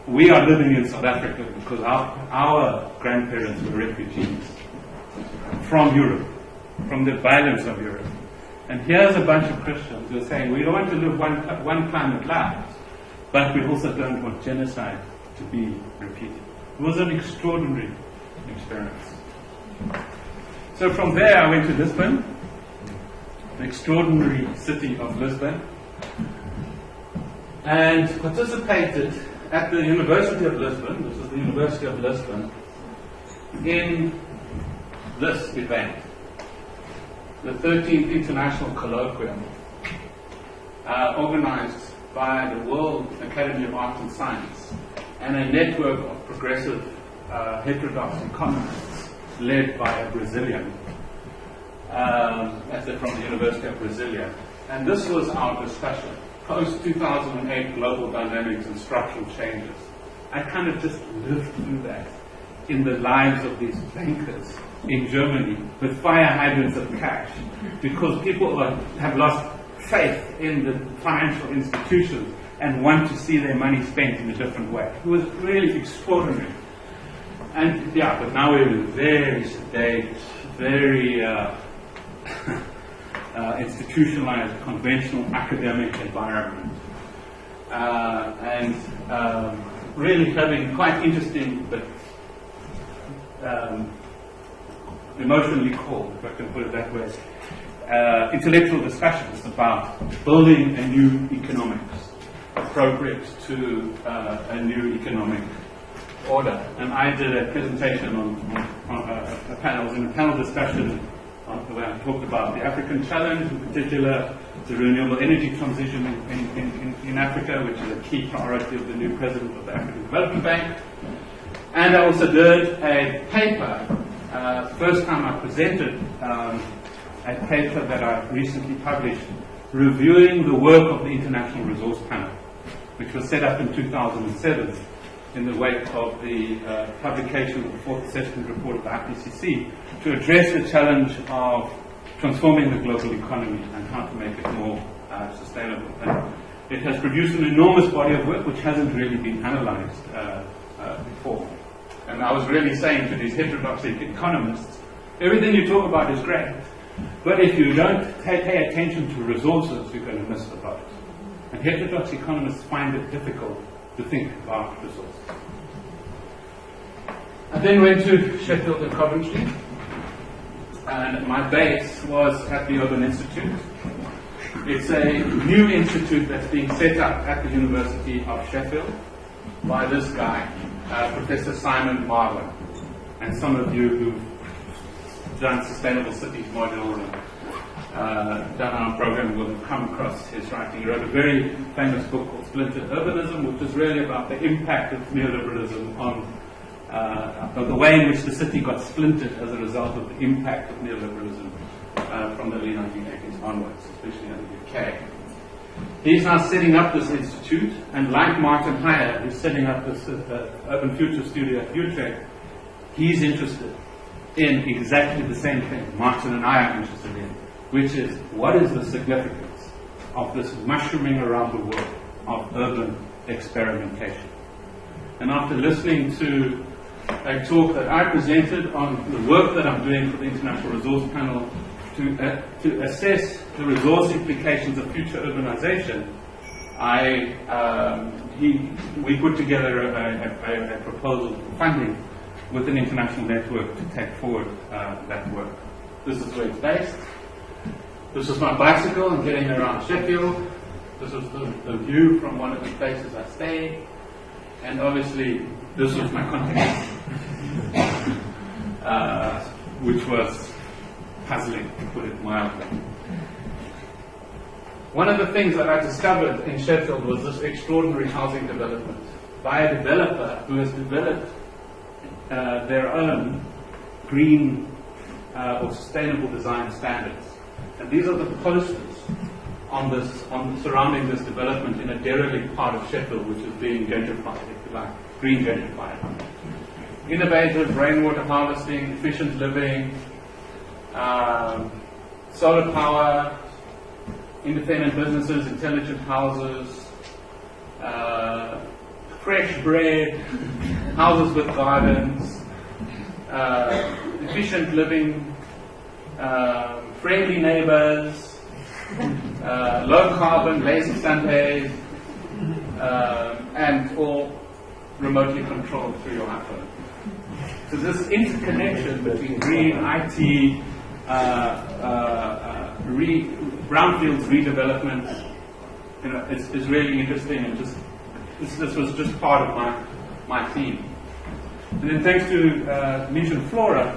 We are living in South Africa because our grandparents were refugees from Europe, from the violence of Europe. And here's a bunch of Christians who are saying we don't want to live one climate lives, but we also don't want genocide to be repeated. It was an extraordinary experience. So from there I went to Lisbon, the extraordinary city of Lisbon, and participated at the University of Lisbon, this is the University of Lisbon, in this event, the 13th International Colloquium, organized by the World Academy of Arts and Science and a network of progressive heterodox economists led by a Brazilian, from the University of Brasilia. And this was our discussion, post-2008 global dynamics and structural changes. I kind of just lived through that in the lives of these bankers in Germany with fire hydrants of cash, because people have lost faith in the financial institutions and want to see their money spent in a different way. It was really extraordinary. And yeah, but now we're in a very sedate, very institutionalized, conventional academic environment. And really having quite interesting but emotionally cold, if I can put it that way, intellectual discussions about building a new economics appropriate to a new economic order. And I did a presentation on a panel. I was in a panel discussion where I talked about the African challenge, in particular the renewable energy transition in Africa, which is a key priority of the new president of the African Development Bank. And I also did a paper, first time I presented a paper that I recently published, reviewing the work of the International Resource Panel, which was set up in 2007 in the wake of the publication of the fourth assessment report of the IPCC to address the challenge of transforming the global economy and how to make it more sustainable. And it has produced an enormous body of work which hasn't really been analyzed before. And I was really saying to these heterodox economists, everything you talk about is great, but if you don't pay attention to resources, you're going to miss the boat. And heterodox economists find it difficult to think about resources. I then went to Sheffield and Coventry, and my base was at the Urban Institute. It's a new institute that's being set up at the University of Sheffield by this guy, Professor Simon Marlin. And some of you who've done Sustainable Cities module and done our program will have come across his writing. He wrote a very famous book called Splintered Urbanism, which is really about the impact of neoliberalism on the way in which the city got splintered as a result of the impact of neoliberalism from the early 1980s onwards, especially in the UK. He's now setting up this institute, and like Martin Heyer, who's setting up this Urban Future Studio at Utrecht, he's interested in exactly the same thing Martin and I are interested in, which is what is the significance of this mushrooming around the world of urban experimentation. And after listening to a talk that I presented on the work that I'm doing for the International Resource Panel to assess the resource implications of future urbanization, we put together a proposal for funding with an international network to take forward that work. This is where it's based. This is my bicycle. I'm getting around Sheffield. This was the view from one of the places I stayed, and obviously this was my context, which was puzzling, to put it mildly. One of the things that I discovered in Sheffield was this extraordinary housing development by a developer who has developed their own green or sustainable design standards. And these are the posters surrounding this development in a derelict part of Sheffield, which is being gentrified, if you like, green gentrified. Innovative rainwater harvesting, efficient living, solar power, independent businesses, intelligent houses, fresh bread, houses with gardens, efficient living, friendly neighbors, low carbon, lazy Sundays, and all remotely controlled through your iPhone. So this interconnection between green, IT, brownfields redevelopment, is really interesting, and this was just part of my theme. And then thanks to Mission Flora,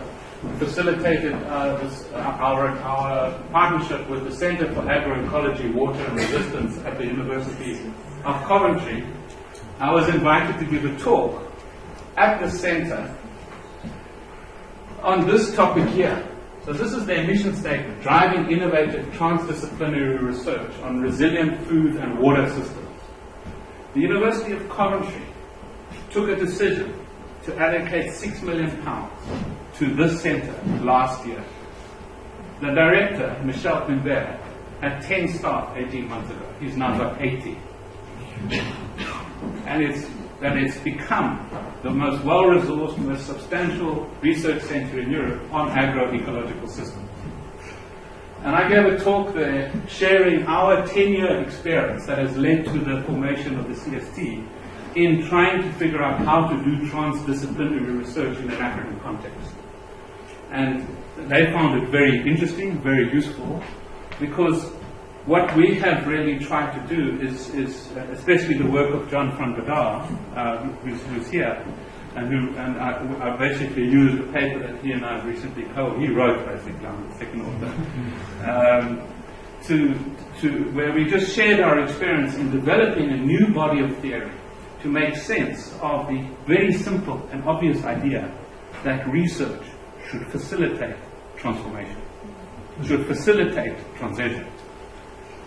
facilitated our partnership with the Center for Agroecology, Water and Resistance at the University of Coventry. I was invited to give a talk at the center on this topic here. So this is their mission statement: driving innovative transdisciplinary research on resilient food and water systems. The University of Coventry took a decision to allocate £6 million to this centre last year. The director, Michel Pimbert, had 10 staff 18 months ago. He's now got 80. And it's become the most well-resourced, most substantial research centre in Europe on agroecological systems. And I gave a talk there sharing our 10-year experience that has led to the formation of the CST in trying to figure out how to do transdisciplinary research in an African context. And they found it very interesting, very useful, because what we have really tried to do is especially the work of John van Bedar, who's here, and I basically used a paper that he and I recently he wrote basically, I'm the second author, to where we just shared our experience in developing a new body of theory to make sense of the very simple and obvious idea that research should facilitate transformation, should facilitate transition.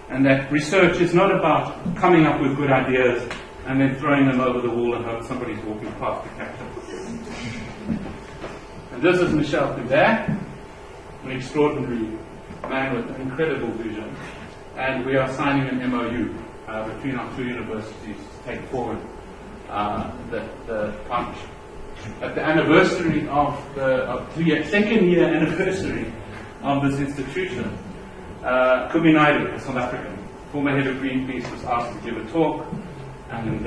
And that research is not about coming up with good ideas and then throwing them over the wall and hope somebody's walking past to catch them. And this is Michel Pimbert, an extraordinary man with an incredible vision. And we are signing an MOU between our two universities to take forward the partnership. At the anniversary of the second year anniversary of this institution, Kumi Naidu, a South African, former head of Greenpeace, was asked to give a talk, and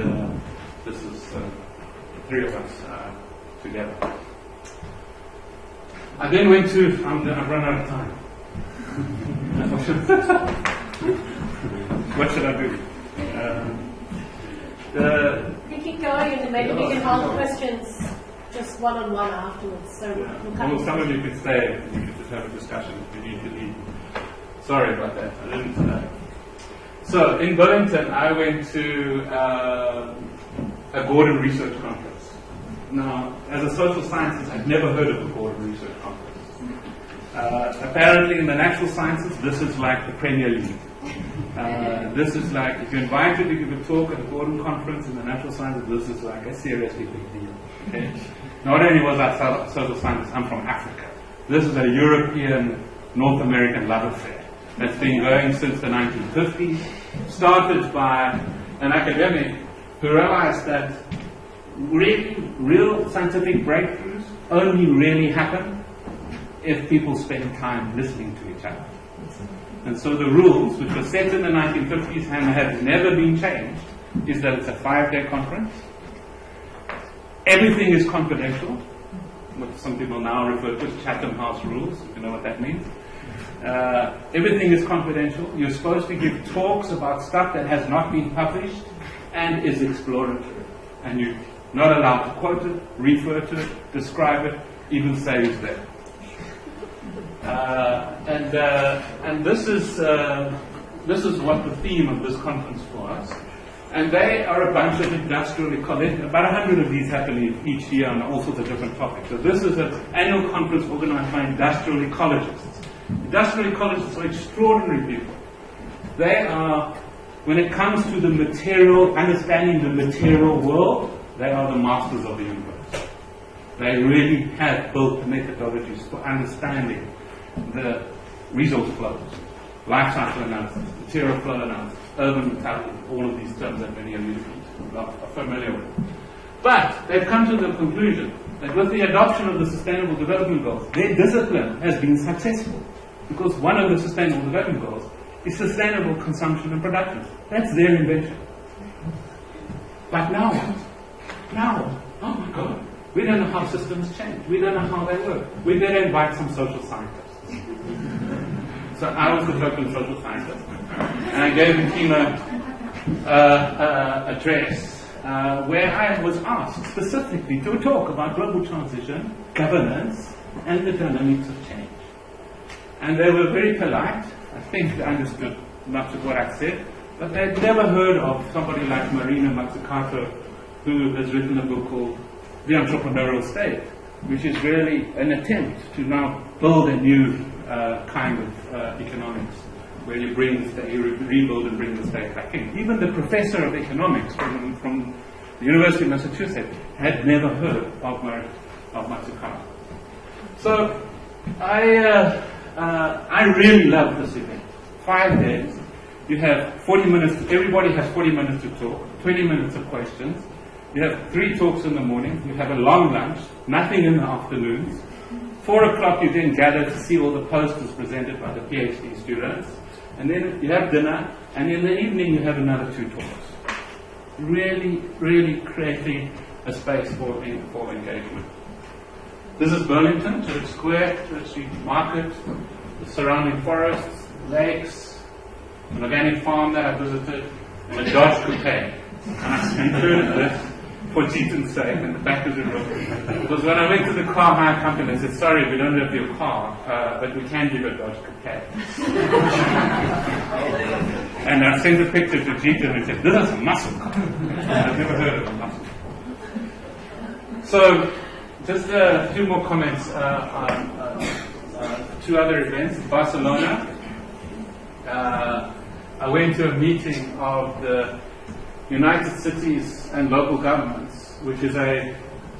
this is the three of us together. I then went to, I've run out of time. What should I do? You keep going, and then maybe we can hold questions just one-on-one afterwards. So we'll come Well, some of you could stay, you could just have a discussion if you need to leave. Sorry about that, I didn't. So, in Burlington, I went to a Gordon Research Conference. Now, as a social scientist, I'd never heard of a Gordon Research Conference. Apparently, in the natural sciences, this is like the Premier League. This is like, if you're invited to give a talk at a Gordon conference in the natural sciences, this is like a seriously big deal. Okay? Not only was I social scientist, I'm from Africa. This is a European, North American love affair that's been going since the 1950s, started by an academic who realized that real scientific breakthroughs only really happen if people spend time listening to each other. And so the rules, which were set in the 1950s and have never been changed, is that it's a 5-day conference. Everything is confidential, what some people now refer to as Chatham House rules, if you know what that means. Everything is confidential. You're supposed to give talks about stuff that has not been published and is exploratory. And you're not allowed to quote it, refer to it, describe it, even say it's there. And this is what the theme of this conference was. And they are a bunch of industrial ecologists. About 100 of these happen each year on all sorts of different topics. So this is an annual conference organized by industrial ecologists. Industrial ecologists are extraordinary people. They are, when it comes to the material, understanding the material world, they are the masters of the universe. They really have built methodologies for understanding the resource flows, life cycle analysis, material flow analysis, urban mentality, all of these terms that many of you are familiar with. But they've come to the conclusion that with the adoption of the Sustainable Development Goals, their discipline has been successful. Because one of the Sustainable Development Goals is sustainable consumption and production. That's their invention. But now what? Now what? Oh my God. We don't know how systems change. We don't know how they work. We better invite some social scientists. So I was the local social scientist. And I gave a keynote address where I was asked specifically to talk about global transition, governance, and the dynamics of change. And they were very polite. I think they understood much of what I said, but they'd never heard of somebody like Marina Mazzucato, who has written a book called The Entrepreneurial State, which is really an attempt to now build a new kind of economics, where you bring the state, you rebuild and bring the state back in. Even the professor of economics from the University of Massachusetts had never heard of Mazzucato. So I really love this event. 5 days. You have 40 minutes, everybody has 40 minutes to talk, 20 minutes of questions. You have 3 talks in the morning, you have a long lunch, nothing in the afternoons. 4 o'clock you then gather to see all the posters presented by the PhD students. And then you have dinner, and in the evening you have another 2 talks. Really, really creating a space for engagement. This is Burlington, Church Square, Church Street Market, the surrounding forests, lakes, an organic farm that I visited, and a Dodge Coupe. And I included this for Cheaton's sake, and the back is a real. Because when I went to the car hire company, they said, sorry, we don't have your car, but we can give a Dodge Coupe. And I sent a picture to Cheaton and said, this is a muscle car. I've never heard of a muscle car. So, just a few more comments on 2 other events. Barcelona, I went to a meeting of the United Cities and Local Governments, which is the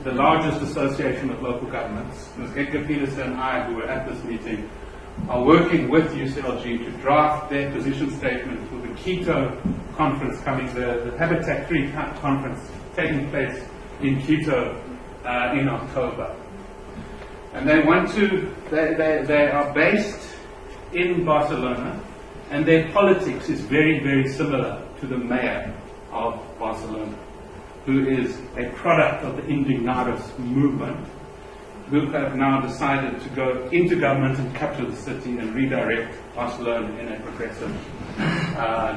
largest association of local governments. Ms. Edgar Peterson and I, who were at this meeting, are working with UCLG to draft their position statement for the Quito conference coming, the Habitat 3 conference taking place in Quito in October. And they are based in Barcelona, and their politics is very, very similar to the mayor of Barcelona, who is a product of the Indignados movement, who have now decided to go into government and capture the city and redirect Barcelona in a progressive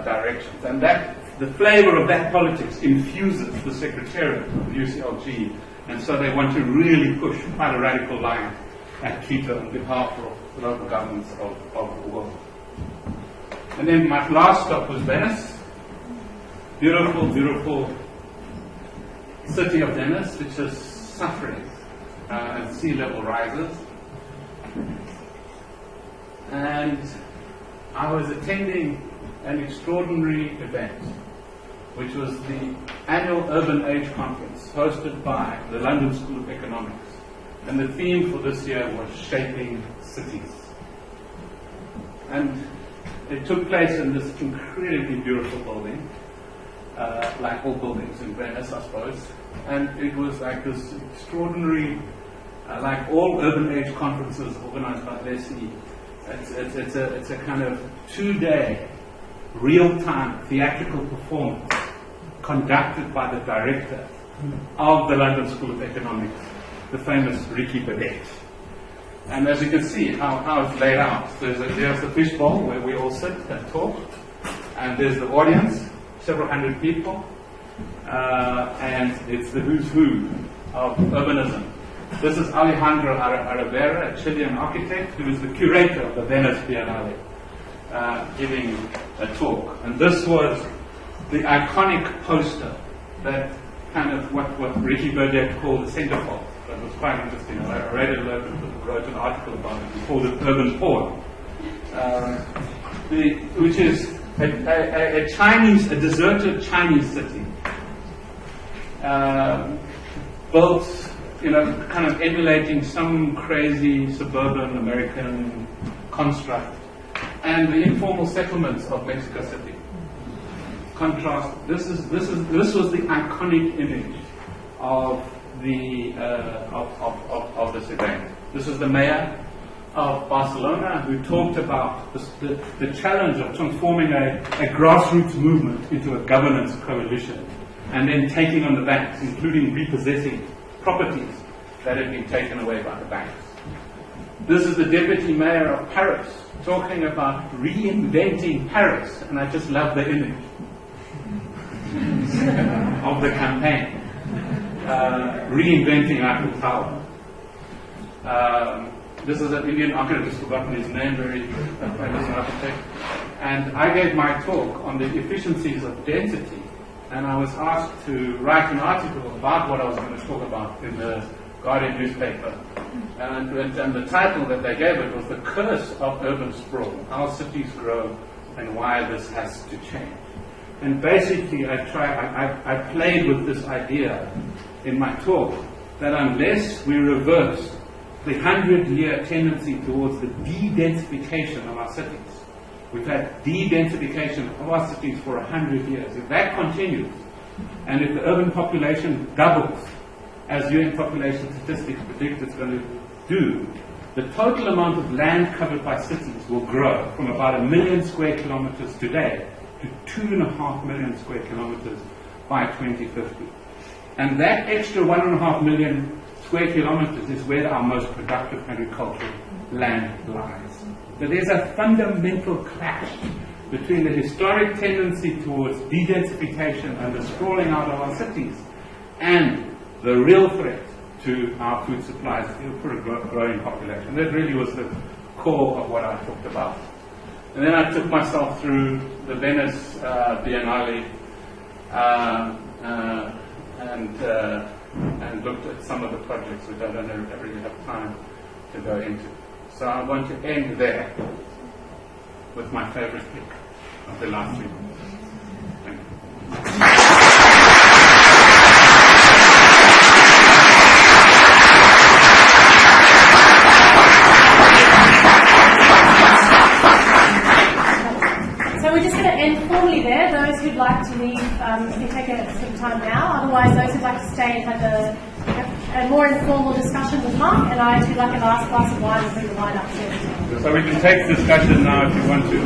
direction. And the flavor of that politics infuses the secretariat of UCLG, and so they want to really push quite a radical line at Quito on behalf of the local governments of the world. And then my last stop was Venice. Beautiful, beautiful city of Venice, which is suffering as sea level rises. And I was attending an extraordinary event, which was the annual Urban Age Conference hosted by the London School of Economics. And the theme for this year was Shaping Cities. And it took place in this incredibly beautiful building, like all buildings in Venice, I suppose. And it was like this extraordinary, like all Urban Age conferences organized by LSE, it's a kind of 2-day, real-time theatrical performance conducted by the director of the London School of Economics, the famous Ricky Burdett. And as you can see how it's laid out, there's the fishbowl where we all sit and talk, and there's the audience, several hundred people, and it's the who's who of urbanism. This is Alejandro Aravera, a Chilean architect who is the curator of the Venice Biennale, giving a talk. And this was the iconic poster that kind of what Ricky Burdett called the centerfold. That was quite interesting. I read it, wrote an article about it. He called it urban porn, which is a deserted Chinese city, built, kind of emulating some crazy suburban American construct, and the informal settlements of Mexico City. Contrast. This was the iconic image of this event. This is the mayor of Barcelona who talked about the challenge of transforming a grassroots movement into a governance coalition, and then taking on the banks, including repossessing properties that had been taken away by the banks. This is the deputy mayor of Paris talking about reinventing Paris, and I just love the image of the campaign. Reinventing Eiffel Tower. This is an Indian architect, I've forgotten his name, very famous architect. And I gave my talk on the efficiencies of density, and I was asked to write an article about what I was going to talk about in the Guardian newspaper. And the title that they gave it was The Curse of Urban Sprawl, How Cities Grow and Why This Has to Change. And basically I played with this idea in my talk that unless we reverse the 100-year tendency towards the de-densification of our cities, we've had de-densification of our cities for 100 years. If that continues, and if the urban population doubles, as UN population statistics predict it's going to do, the total amount of land covered by cities will grow from about 1 million square kilometers today to 2.5 million square kilometers by 2050. And that extra 1.5 million square kilometers is where our most productive agricultural land lies. So there's a fundamental clash between the historic tendency towards de-densification and the sprawling out of our cities and the real threat to our food supplies for a growing population. That really was the core of what I talked about. And then I took myself through the Venice Biennale and looked at some of the projects which I don't really have time to go into. So I want to end there with my favorite pick of the last 3 months. Thank you. Formally there, those who'd like to leave can take some time now. Otherwise, those who'd like to stay and have a more informal discussion with Mark, and I do like a last glass of wine and bring the wine upstairs. So we can take discussion now if you want to.